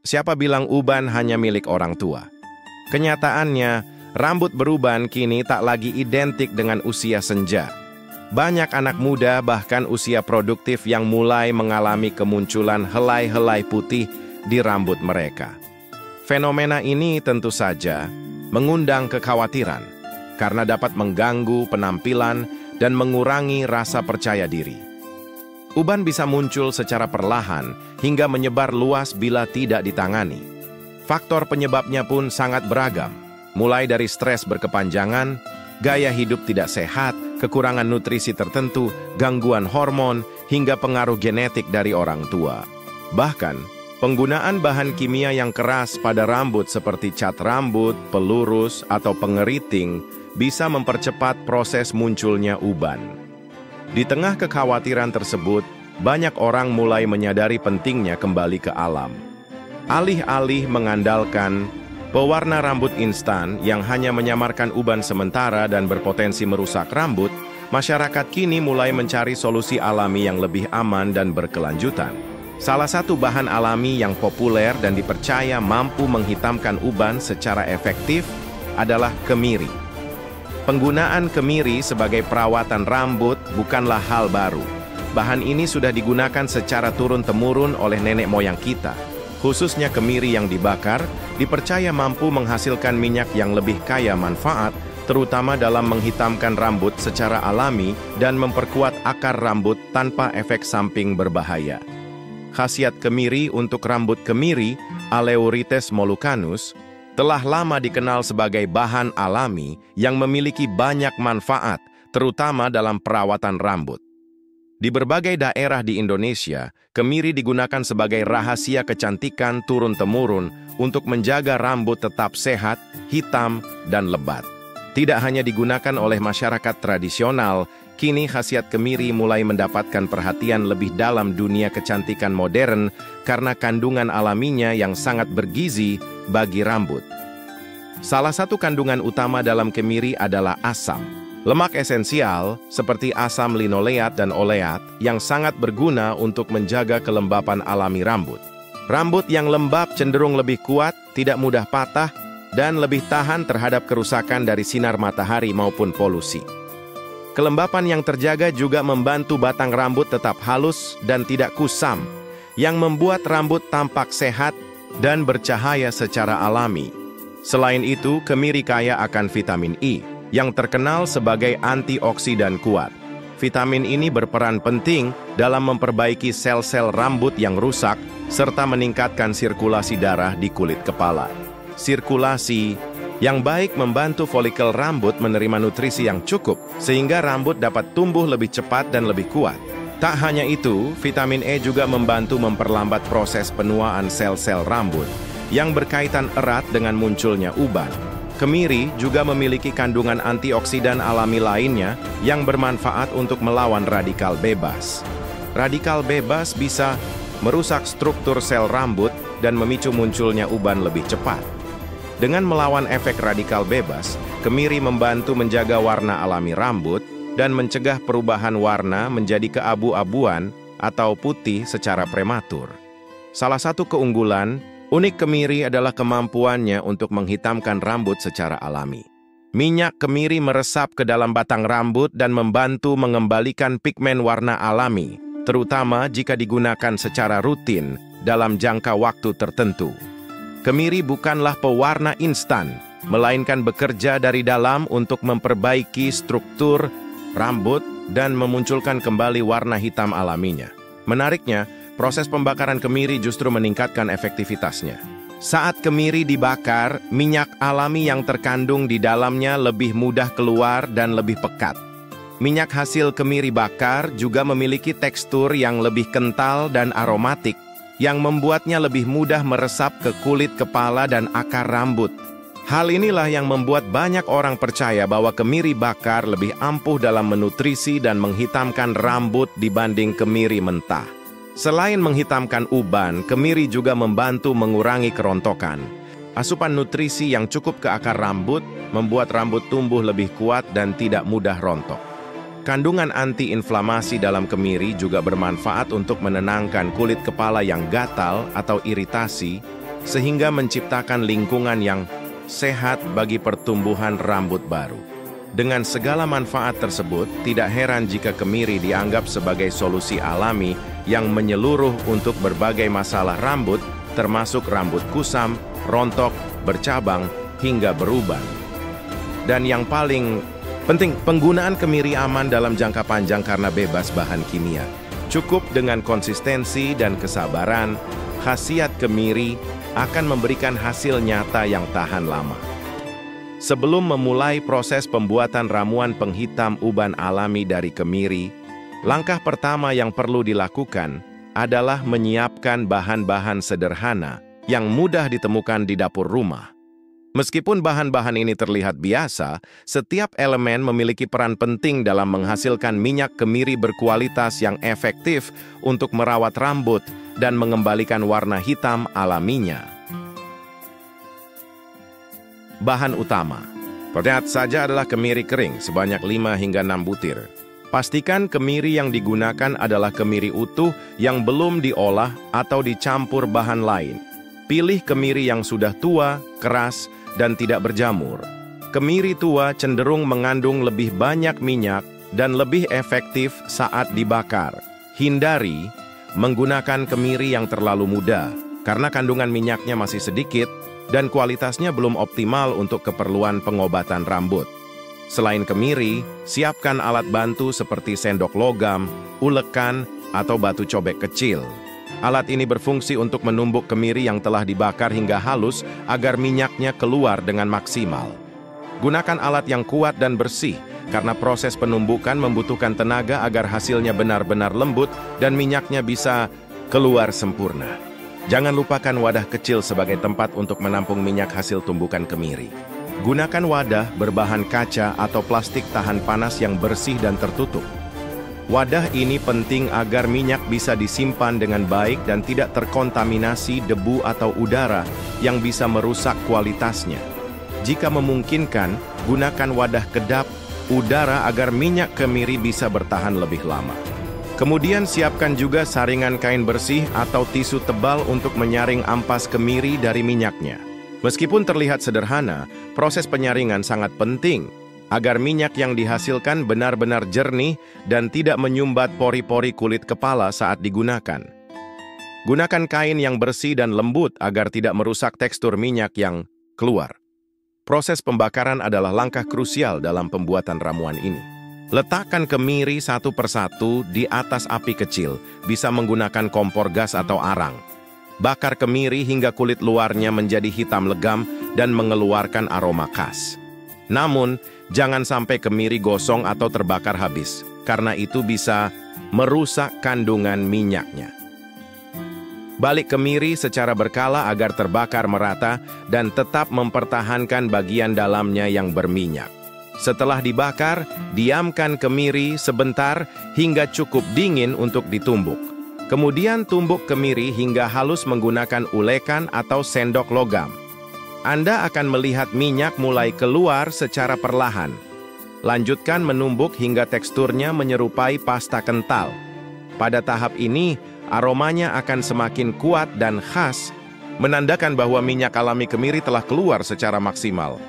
Siapa bilang uban hanya milik orang tua? Kenyataannya, rambut beruban kini tak lagi identik dengan usia senja. Banyak anak muda bahkan usia produktif yang mulai mengalami kemunculan helai-helai putih di rambut mereka. Fenomena ini tentu saja mengundang kekhawatiran karena dapat mengganggu penampilan dan mengurangi rasa percaya diri. Uban bisa muncul secara perlahan hingga menyebar luas bila tidak ditangani. Faktor penyebabnya pun sangat beragam, mulai dari stres berkepanjangan, gaya hidup tidak sehat, kekurangan nutrisi tertentu, gangguan hormon, hingga pengaruh genetik dari orang tua. Bahkan, penggunaan bahan kimia yang keras pada rambut seperti cat rambut, pelurus, atau pengeriting bisa mempercepat proses munculnya uban. Di tengah kekhawatiran tersebut, banyak orang mulai menyadari pentingnya kembali ke alam. Alih-alih mengandalkan pewarna rambut instan yang hanya menyamarkan uban sementara dan berpotensi merusak rambut, masyarakat kini mulai mencari solusi alami yang lebih aman dan berkelanjutan. Salah satu bahan alami yang populer dan dipercaya mampu menghitamkan uban secara efektif adalah kemiri. Penggunaan kemiri sebagai perawatan rambut bukanlah hal baru. Bahan ini sudah digunakan secara turun-temurun oleh nenek moyang kita. Khususnya kemiri yang dibakar, dipercaya mampu menghasilkan minyak yang lebih kaya manfaat, terutama dalam menghitamkan rambut secara alami dan memperkuat akar rambut tanpa efek samping berbahaya. Khasiat kemiri untuk rambut kemiri, Aleurites molucanus, telah lama dikenal sebagai bahan alami yang memiliki banyak manfaat, terutama dalam perawatan rambut. Di berbagai daerah di Indonesia, kemiri digunakan sebagai rahasia kecantikan turun-temurun untuk menjaga rambut tetap sehat, hitam, dan lebat. Tidak hanya digunakan oleh masyarakat tradisional, kini khasiat kemiri mulai mendapatkan perhatian lebih dalam dunia kecantikan modern karena kandungan alaminya yang sangat bergizi bagi rambut. Salah satu kandungan utama dalam kemiri adalah asam. Lemak esensial seperti asam linoleat dan oleat yang sangat berguna untuk menjaga kelembapan alami rambut. Rambut yang lembab cenderung lebih kuat, tidak mudah patah, dan lebih tahan terhadap kerusakan dari sinar matahari maupun polusi. Kelembapan yang terjaga juga membantu batang rambut tetap halus dan tidak kusam, yang membuat rambut tampak sehat dan bercahaya secara alami. Selain itu, kemiri kaya akan vitamin I, yang terkenal sebagai antioksidan kuat. Vitamin ini berperan penting dalam memperbaiki sel-sel rambut yang rusak, serta meningkatkan sirkulasi darah di kulit kepala. Sirkulasi yang baik membantu folikel rambut menerima nutrisi yang cukup, sehingga rambut dapat tumbuh lebih cepat dan lebih kuat. Tak hanya itu, vitamin E juga membantu memperlambat proses penuaan sel-sel rambut, yang berkaitan erat dengan munculnya uban. Kemiri juga memiliki kandungan antioksidan alami lainnya yang bermanfaat untuk melawan radikal bebas. Radikal bebas bisa merusak struktur sel rambut dan memicu munculnya uban lebih cepat. Dengan melawan efek radikal bebas, kemiri membantu menjaga warna alami rambut dan mencegah perubahan warna menjadi keabu-abuan atau putih secara prematur. Salah satu keunggulan unik kemiri adalah kemampuannya untuk menghitamkan rambut secara alami. Minyak kemiri meresap ke dalam batang rambut dan membantu mengembalikan pigmen warna alami, terutama jika digunakan secara rutin dalam jangka waktu tertentu. Kemiri bukanlah pewarna instan, melainkan bekerja dari dalam untuk memperbaiki struktur rambut dan memunculkan kembali warna hitam alaminya. Menariknya, proses pembakaran kemiri justru meningkatkan efektivitasnya. Saat kemiri dibakar, minyak alami yang terkandung di dalamnya lebih mudah keluar dan lebih pekat. Minyak hasil kemiri bakar juga memiliki tekstur yang lebih kental dan aromatik, yang membuatnya lebih mudah meresap ke kulit kepala dan akar rambut. Hal inilah yang membuat banyak orang percaya bahwa kemiri bakar lebih ampuh dalam menutrisi dan menghitamkan rambut dibanding kemiri mentah. Selain menghitamkan uban, kemiri juga membantu mengurangi kerontokan. Asupan nutrisi yang cukup ke akar rambut membuat rambut tumbuh lebih kuat dan tidak mudah rontok. Kandungan antiinflamasi dalam kemiri juga bermanfaat untuk menenangkan kulit kepala yang gatal atau iritasi, sehingga menciptakan lingkungan yang sehat bagi pertumbuhan rambut baru. Dengan segala manfaat tersebut, tidak heran jika kemiri dianggap sebagai solusi alami yang menyeluruh untuk berbagai masalah rambut, termasuk rambut kusam, rontok, bercabang, hingga beruban. Dan yang paling penting, penggunaan kemiri aman dalam jangka panjang karena bebas bahan kimia. Cukup dengan konsistensi dan kesabaran, khasiat kemiri akan memberikan hasil nyata yang tahan lama. Sebelum memulai proses pembuatan ramuan penghitam uban alami dari kemiri, langkah pertama yang perlu dilakukan adalah menyiapkan bahan-bahan sederhana yang mudah ditemukan di dapur rumah. Meskipun bahan-bahan ini terlihat biasa, setiap elemen memiliki peran penting dalam menghasilkan minyak kemiri berkualitas yang efektif untuk merawat rambut dan mengembalikan warna hitam alaminya. Bahan utama. Lihat saja adalah kemiri kering sebanyak 5 hingga 6 butir. Pastikan kemiri yang digunakan adalah kemiri utuh yang belum diolah atau dicampur bahan lain. Pilih kemiri yang sudah tua, keras, dan tidak berjamur. Kemiri tua cenderung mengandung lebih banyak minyak dan lebih efektif saat dibakar. Hindari menggunakan kemiri yang terlalu muda, karena kandungan minyaknya masih sedikit dan kualitasnya belum optimal untuk keperluan pengobatan rambut. Selain kemiri, siapkan alat bantu seperti sendok logam, ulekan, atau batu cobek kecil. Alat ini berfungsi untuk menumbuk kemiri yang telah dibakar hingga halus agar minyaknya keluar dengan maksimal. Gunakan alat yang kuat dan bersih, karena proses penumbukan membutuhkan tenaga agar hasilnya benar-benar lembut dan minyaknya bisa keluar sempurna. Jangan lupakan wadah kecil sebagai tempat untuk menampung minyak hasil tumbukan kemiri. Gunakan wadah berbahan kaca atau plastik tahan panas yang bersih dan tertutup. Wadah ini penting agar minyak bisa disimpan dengan baik dan tidak terkontaminasi debu atau udara yang bisa merusak kualitasnya. Jika memungkinkan, gunakan wadah kedap udara agar minyak kemiri bisa bertahan lebih lama. Kemudian siapkan juga saringan kain bersih atau tisu tebal untuk menyaring ampas kemiri dari minyaknya. Meskipun terlihat sederhana, proses penyaringan sangat penting agar minyak yang dihasilkan benar-benar jernih dan tidak menyumbat pori-pori kulit kepala saat digunakan. Gunakan kain yang bersih dan lembut agar tidak merusak tekstur minyak yang keluar. Proses pembakaran adalah langkah krusial dalam pembuatan ramuan ini. Letakkan kemiri satu persatu di atas api kecil, bisa menggunakan kompor gas atau arang. Bakar kemiri hingga kulit luarnya menjadi hitam legam dan mengeluarkan aroma khas. Namun, jangan sampai kemiri gosong atau terbakar habis, karena itu bisa merusak kandungan minyaknya. Balik kemiri secara berkala agar terbakar merata dan tetap mempertahankan bagian dalamnya yang berminyak. Setelah dibakar, diamkan kemiri sebentar hingga cukup dingin untuk ditumbuk. Kemudian tumbuk kemiri hingga halus menggunakan ulekan atau sendok logam. Anda akan melihat minyak mulai keluar secara perlahan. Lanjutkan menumbuk hingga teksturnya menyerupai pasta kental. Pada tahap ini, aromanya akan semakin kuat dan khas, menandakan bahwa minyak alami kemiri telah keluar secara maksimal.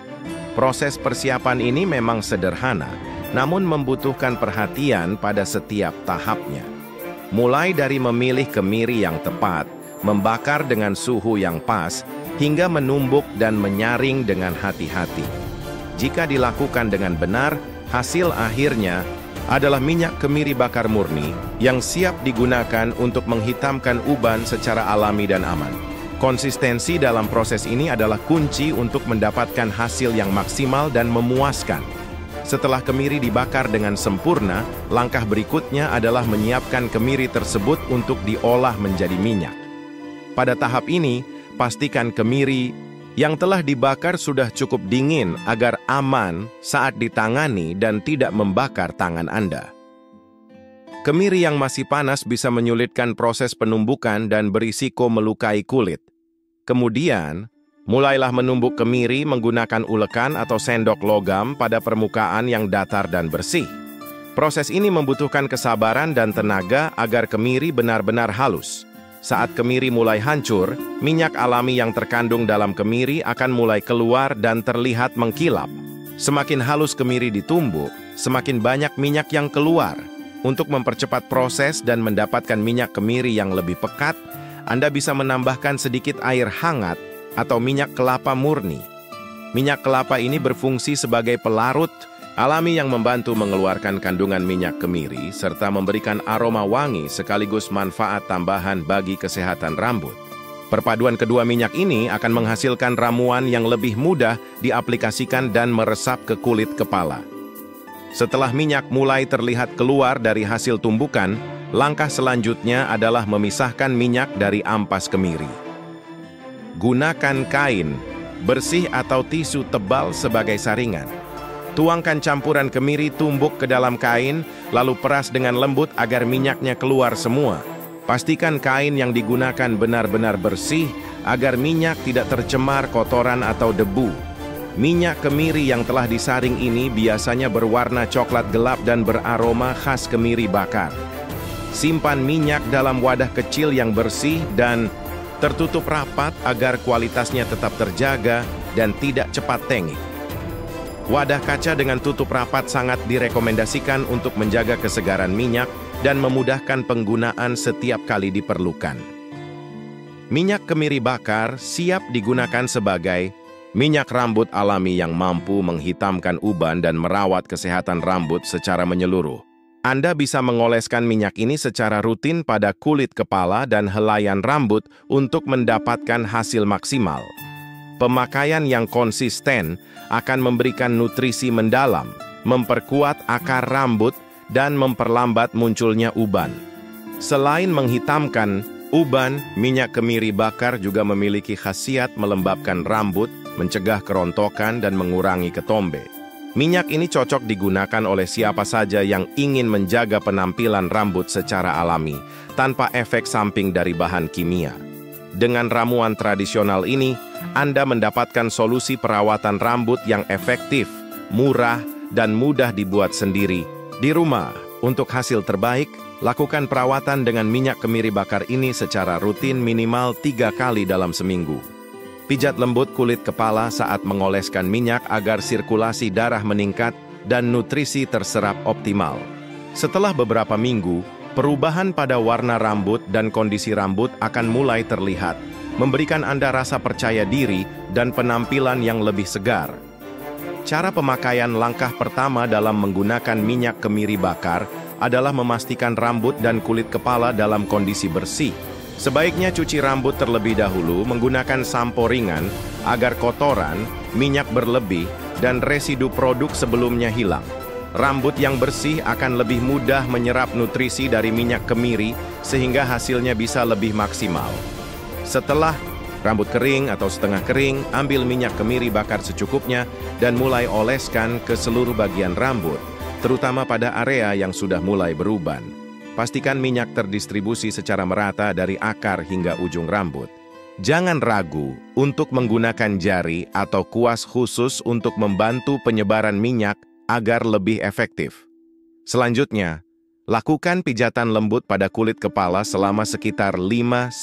Proses persiapan ini memang sederhana, namun membutuhkan perhatian pada setiap tahapnya. Mulai dari memilih kemiri yang tepat, membakar dengan suhu yang pas, hingga menumbuk dan menyaring dengan hati-hati. Jika dilakukan dengan benar, hasil akhirnya adalah minyak kemiri bakar murni yang siap digunakan untuk menghitamkan uban secara alami dan aman. Konsistensi dalam proses ini adalah kunci untuk mendapatkan hasil yang maksimal dan memuaskan. Setelah kemiri dibakar dengan sempurna, langkah berikutnya adalah menyiapkan kemiri tersebut untuk diolah menjadi minyak. Pada tahap ini, pastikan kemiri yang telah dibakar sudah cukup dingin agar aman saat ditangani dan tidak membakar tangan Anda. Kemiri yang masih panas bisa menyulitkan proses penumbukan dan berisiko melukai kulit. Kemudian, mulailah menumbuk kemiri menggunakan ulekan atau sendok logam pada permukaan yang datar dan bersih. Proses ini membutuhkan kesabaran dan tenaga agar kemiri benar-benar halus. Saat kemiri mulai hancur, minyak alami yang terkandung dalam kemiri akan mulai keluar dan terlihat mengkilap. Semakin halus kemiri ditumbuk, semakin banyak minyak yang keluar. Untuk mempercepat proses dan mendapatkan minyak kemiri yang lebih pekat, Anda bisa menambahkan sedikit air hangat atau minyak kelapa murni. Minyak kelapa ini berfungsi sebagai pelarut alami yang membantu mengeluarkan kandungan minyak kemiri serta memberikan aroma wangi sekaligus manfaat tambahan bagi kesehatan rambut. Perpaduan kedua minyak ini akan menghasilkan ramuan yang lebih mudah diaplikasikan dan meresap ke kulit kepala. Setelah minyak mulai terlihat keluar dari hasil tumbukan, langkah selanjutnya adalah memisahkan minyak dari ampas kemiri. Gunakan kain, bersih atau tisu tebal sebagai saringan. Tuangkan campuran kemiri tumbuk ke dalam kain, lalu peras dengan lembut agar minyaknya keluar semua. Pastikan kain yang digunakan benar-benar bersih agar minyak tidak tercemar kotoran atau debu. Minyak kemiri yang telah disaring ini biasanya berwarna coklat gelap dan beraroma khas kemiri bakar. Simpan minyak dalam wadah kecil yang bersih dan tertutup rapat agar kualitasnya tetap terjaga dan tidak cepat tengik. Wadah kaca dengan tutup rapat sangat direkomendasikan untuk menjaga kesegaran minyak dan memudahkan penggunaan setiap kali diperlukan. Minyak kemiri bakar siap digunakan sebagai minyak rambut alami yang mampu menghitamkan uban dan merawat kesehatan rambut secara menyeluruh. Anda bisa mengoleskan minyak ini secara rutin pada kulit kepala dan helaian rambut untuk mendapatkan hasil maksimal. Pemakaian yang konsisten akan memberikan nutrisi mendalam, memperkuat akar rambut, dan memperlambat munculnya uban. Selain menghitamkan uban, minyak kemiri bakar juga memiliki khasiat melembabkan rambut, mencegah kerontokan, dan mengurangi ketombe. Minyak ini cocok digunakan oleh siapa saja yang ingin menjaga penampilan rambut secara alami, tanpa efek samping dari bahan kimia. Dengan ramuan tradisional ini, Anda mendapatkan solusi perawatan rambut yang efektif, murah, dan mudah dibuat sendiri di rumah. Untuk hasil terbaik, lakukan perawatan dengan minyak kemiri bakar ini secara rutin minimal 3 kali dalam seminggu. Pijat lembut kulit kepala saat mengoleskan minyak agar sirkulasi darah meningkat dan nutrisi terserap optimal. Setelah beberapa minggu, perubahan pada warna rambut dan kondisi rambut akan mulai terlihat, memberikan Anda rasa percaya diri dan penampilan yang lebih segar. Cara pemakaian langkah pertama dalam menggunakan minyak kemiri bakar adalah memastikan rambut dan kulit kepala dalam kondisi bersih. Sebaiknya cuci rambut terlebih dahulu menggunakan sampo ringan agar kotoran, minyak berlebih, dan residu produk sebelumnya hilang. Rambut yang bersih akan lebih mudah menyerap nutrisi dari minyak kemiri sehingga hasilnya bisa lebih maksimal. Setelah rambut kering atau setengah kering, ambil minyak kemiri bakar secukupnya dan mulai oleskan ke seluruh bagian rambut, terutama pada area yang sudah mulai beruban. Pastikan minyak terdistribusi secara merata dari akar hingga ujung rambut. Jangan ragu untuk menggunakan jari atau kuas khusus untuk membantu penyebaran minyak agar lebih efektif. Selanjutnya, lakukan pijatan lembut pada kulit kepala selama sekitar 5-10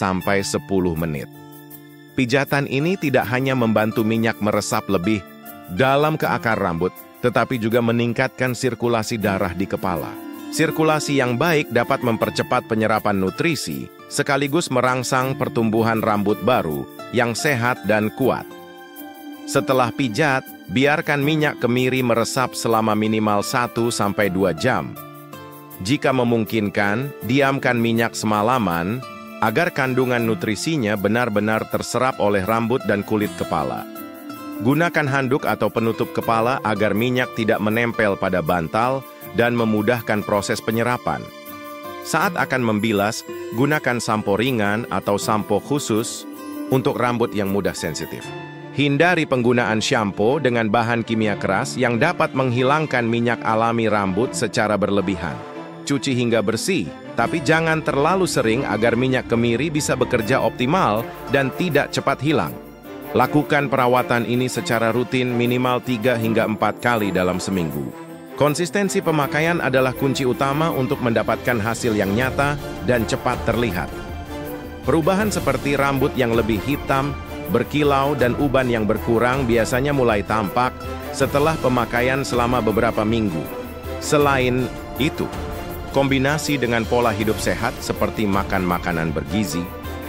menit. Pijatan ini tidak hanya membantu minyak meresap lebih dalam ke akar rambut, tetapi juga meningkatkan sirkulasi darah di kepala. Sirkulasi yang baik dapat mempercepat penyerapan nutrisi, sekaligus merangsang pertumbuhan rambut baru yang sehat dan kuat. Setelah pijat, biarkan minyak kemiri meresap selama minimal 1-2 jam. Jika memungkinkan, diamkan minyak semalaman agar kandungan nutrisinya benar-benar terserap oleh rambut dan kulit kepala. Gunakan handuk atau penutup kepala agar minyak tidak menempel pada bantal dan memudahkan proses penyerapan. Saat akan membilas, gunakan sampo ringan atau sampo khusus untuk rambut yang mudah sensitif. Hindari penggunaan shampoo dengan bahan kimia keras yang dapat menghilangkan minyak alami rambut secara berlebihan. Cuci hingga bersih, tapi jangan terlalu sering agar minyak kemiri bisa bekerja optimal dan tidak cepat hilang. Lakukan perawatan ini secara rutin minimal 3 hingga 4 kali dalam seminggu. Konsistensi pemakaian adalah kunci utama untuk mendapatkan hasil yang nyata dan cepat terlihat. Perubahan seperti rambut yang lebih hitam, berkilau, dan uban yang berkurang biasanya mulai tampak setelah pemakaian selama beberapa minggu. Selain itu, kombinasi dengan pola hidup sehat seperti makan makanan bergizi,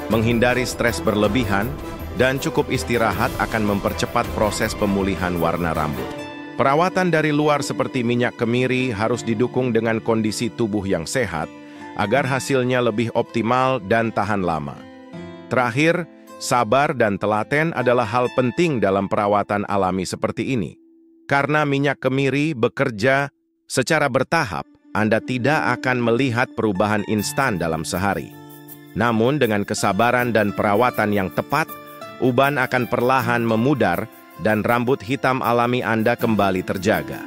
menghindari stres berlebihan, dan cukup istirahat akan mempercepat proses pemulihan warna rambut. Perawatan dari luar seperti minyak kemiri harus didukung dengan kondisi tubuh yang sehat agar hasilnya lebih optimal dan tahan lama. Terakhir, sabar dan telaten adalah hal penting dalam perawatan alami seperti ini. Karena minyak kemiri bekerja secara bertahap, Anda tidak akan melihat perubahan instan dalam sehari. Namun dengan kesabaran dan perawatan yang tepat, uban akan perlahan memudar dan rambut hitam alami Anda kembali terjaga.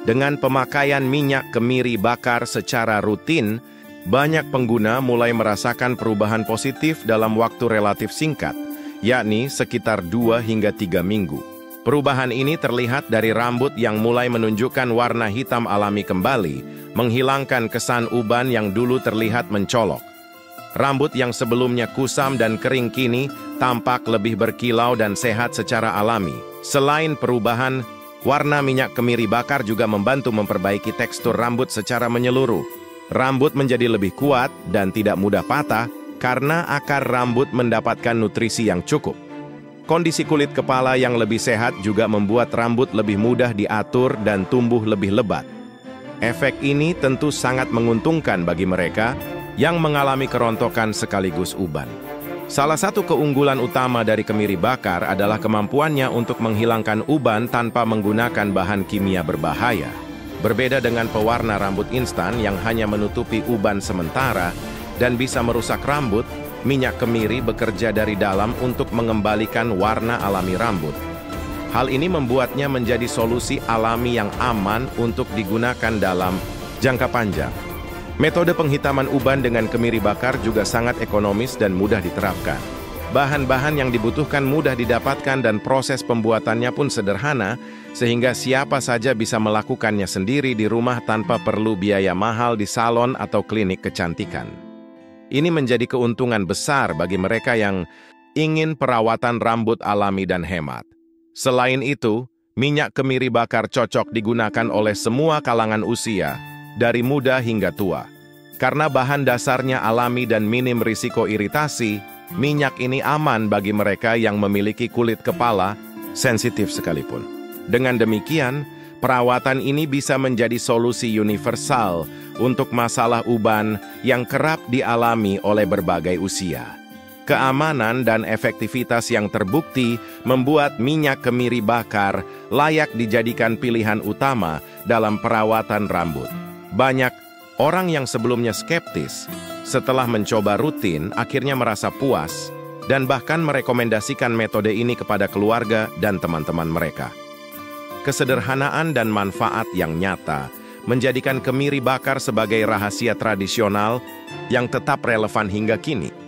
Dengan pemakaian minyak kemiri bakar secara rutin, banyak pengguna mulai merasakan perubahan positif dalam waktu relatif singkat, yakni sekitar 2 hingga 3 minggu. Perubahan ini terlihat dari rambut yang mulai menunjukkan warna hitam alami kembali, menghilangkan kesan uban yang dulu terlihat mencolok. Rambut yang sebelumnya kusam dan kering kini tampak lebih berkilau dan sehat secara alami. Selain perubahan, warna minyak kemiri bakar juga membantu memperbaiki tekstur rambut secara menyeluruh. Rambut menjadi lebih kuat dan tidak mudah patah karena akar rambut mendapatkan nutrisi yang cukup. Kondisi kulit kepala yang lebih sehat juga membuat rambut lebih mudah diatur dan tumbuh lebih lebat. Efek ini tentu sangat menguntungkan bagi mereka yang mengalami kerontokan sekaligus uban. Salah satu keunggulan utama dari kemiri bakar adalah kemampuannya untuk menghilangkan uban tanpa menggunakan bahan kimia berbahaya. Berbeda dengan pewarna rambut instan yang hanya menutupi uban sementara dan bisa merusak rambut, minyak kemiri bekerja dari dalam untuk mengembalikan warna alami rambut. Hal ini membuatnya menjadi solusi alami yang aman untuk digunakan dalam jangka panjang. Metode penghitaman uban dengan kemiri bakar juga sangat ekonomis dan mudah diterapkan. Bahan-bahan yang dibutuhkan mudah didapatkan dan proses pembuatannya pun sederhana, sehingga siapa saja bisa melakukannya sendiri di rumah tanpa perlu biaya mahal di salon atau klinik kecantikan. Ini menjadi keuntungan besar bagi mereka yang ingin perawatan rambut alami dan hemat. Selain itu, minyak kemiri bakar cocok digunakan oleh semua kalangan usia, dari muda hingga tua. Karena bahan dasarnya alami dan minim risiko iritasi, minyak ini aman bagi mereka yang memiliki kulit kepala sensitif sekalipun. Dengan demikian, perawatan ini bisa menjadi solusi universal untuk masalah uban yang kerap dialami oleh berbagai usia. Keamanan dan efektivitas yang terbukti membuat minyak kemiri bakar layak dijadikan pilihan utama dalam perawatan rambut. Banyak orang yang sebelumnya skeptis, setelah mencoba rutin, akhirnya merasa puas dan bahkan merekomendasikan metode ini kepada keluarga dan teman-teman mereka. Kesederhanaan dan manfaat yang nyata menjadikan kemiri bakar sebagai rahasia tradisional yang tetap relevan hingga kini.